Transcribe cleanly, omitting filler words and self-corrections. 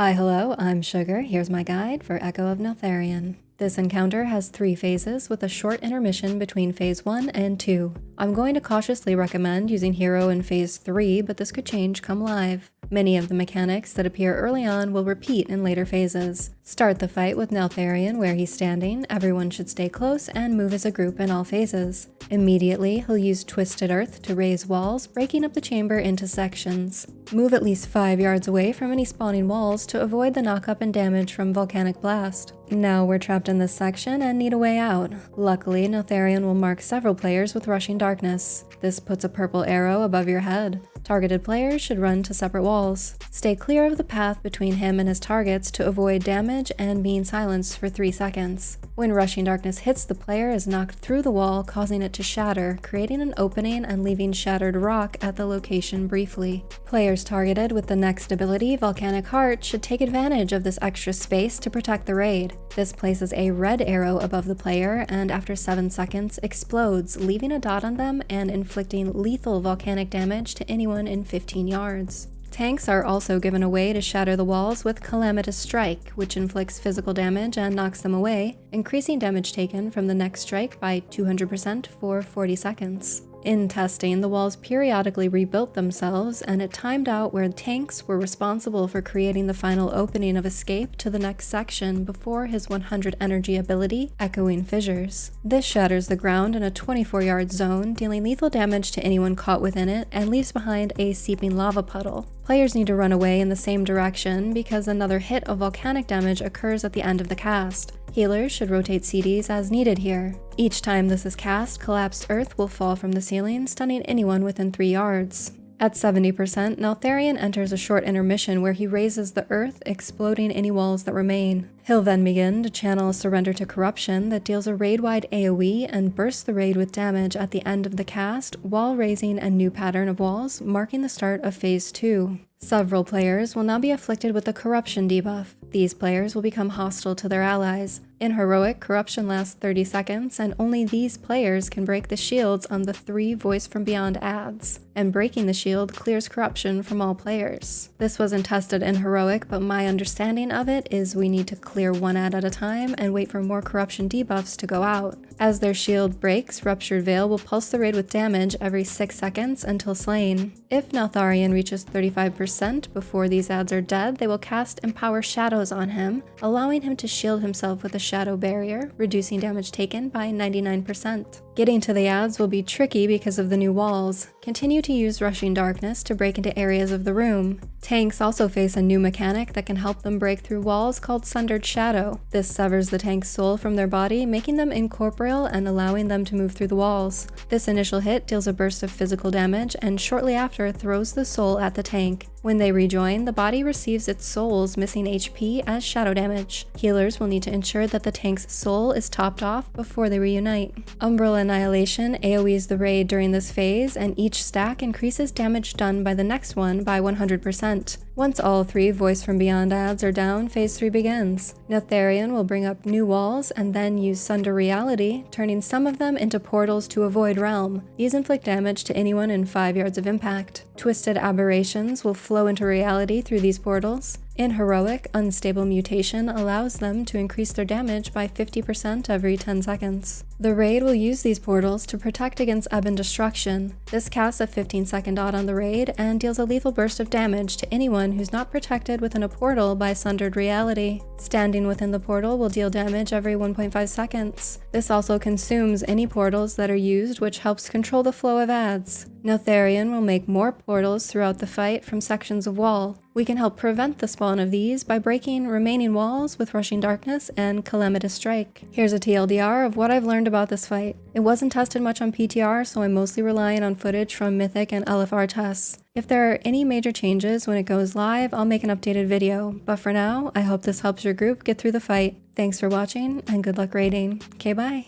Hi, hello, I'm Sugar. Here's my guide for Echo of Neltharion. This encounter has 3 phases with a short intermission between phase 1 and 2. I'm going to cautiously recommend using Hero in phase 3, but this could change come live. Many of the mechanics that appear early on will repeat in later phases. Start the fight with Neltharion where he's standing, everyone should stay close and move as a group in all phases. Immediately, he'll use Twisted Earth to raise walls, breaking up the chamber into sections. Move at least 5 yards away from any spawning walls to avoid the knockup and damage from Volcanic Blast. Now we're trapped in this section and need a way out. Luckily, Neltharion will mark several players with Rushing Darkness. This puts a purple arrow above your head. Targeted players should run to separate walls. Stay clear of the path between him and his targets to avoid damage and being silenced for 3 seconds. When Rushing Darkness hits, the player is knocked through the wall, causing it to shatter, creating an opening and leaving shattered rock at the location briefly. Players targeted with the next ability, Volcanic Heart, should take advantage of this extra space to protect the raid. This places a red arrow above the player and after 7 seconds explodes, leaving a dot on them and inflicting lethal volcanic damage to anyone in 15 yards. Tanks are also given a way to shatter the walls with Calamitous Strike, which inflicts physical damage and knocks them away, increasing damage taken from the next strike by 200% for 40 seconds. In testing, the walls periodically rebuilt themselves, and it timed out where tanks were responsible for creating the final opening of escape to the next section before his 100 energy ability, Echoing Fissures. This shatters the ground in a 24-yard zone, dealing lethal damage to anyone caught within it, and leaves behind a seeping lava puddle. Players need to run away in the same direction because another hit of volcanic damage occurs at the end of the cast. Healers should rotate CDs as needed here. Each time this is cast, collapsed earth will fall from the ceiling, stunning anyone within 3 yards. At 70%, Neltharion enters a short intermission where he raises the earth, exploding any walls that remain. He'll then begin to channel Surrender to Corruption that deals a raid-wide AoE and bursts the raid with damage at the end of the cast, while raising a new pattern of walls, marking the start of Phase 2. Several players will now be afflicted with the Corruption debuff. These players will become hostile to their allies. In Heroic, Corruption lasts 30 seconds, and only these players can break the shields on the 3 Voice from Beyond adds, and breaking the shield clears Corruption from all players. This wasn't tested in Heroic, but my understanding of it is we need to clear 1 ad at a time and wait for more Corruption debuffs to go out. As their shield breaks, Ruptured Veil will pulse the raid with damage every 6 seconds until slain. If Neltharion reaches 35% before these ads are dead, they will cast Empower Shadows on him, allowing him to shield himself with a shadow barrier, reducing damage taken by 99%. Getting to the ads will be tricky because of the new walls. Continue to use Rushing Darkness to break into areas of the room. Tanks also face a new mechanic that can help them break through walls called Sundered Shadow. This severs the tank's soul from their body, making them incorporeal and allowing them to move through the walls. This initial hit deals a burst of physical damage and shortly after throws the soul at the tank. When they rejoin, the body receives its soul's missing HP as shadow damage. Healers will need to ensure that the tank's soul is topped off before they reunite. Umbral Annihilation AoEs the raid during this phase, and each stack increases damage done by the next one by 100%. Once all 3 Voice from Beyond ads are down, Phase 3 begins. Neltharion will bring up new walls and then use Sundered Reality, turning some of them into portals to a Void Realm. These inflict damage to anyone in 5 yards of impact. Twisted Aberrations will flow into reality through these portals. In Heroic, Unstable Mutation allows them to increase their damage by 50% every 10 seconds. The raid will use these portals to protect against Ebon Destruction. This casts a 15-second dot on the raid and deals a lethal burst of damage to anyone who's not protected within a portal by Sundered Reality. Standing within the portal will deal damage every 1.5 seconds. This also consumes any portals that are used, which helps control the flow of ads. Neltharion will make more portals throughout the fight from sections of wall. We can help prevent the spawn of these by breaking remaining walls with Rushing Darkness and Calamitous Strike. Here's a TLDR of what I've learned about this fight. It wasn't tested much on PTR, so I'm mostly relying on footage from Mythic and LFR tests. If there are any major changes when it goes live, I'll make an updated video, but for now, I hope this helps your group get through the fight. Thanks for watching, and good luck raiding. Okay, bye!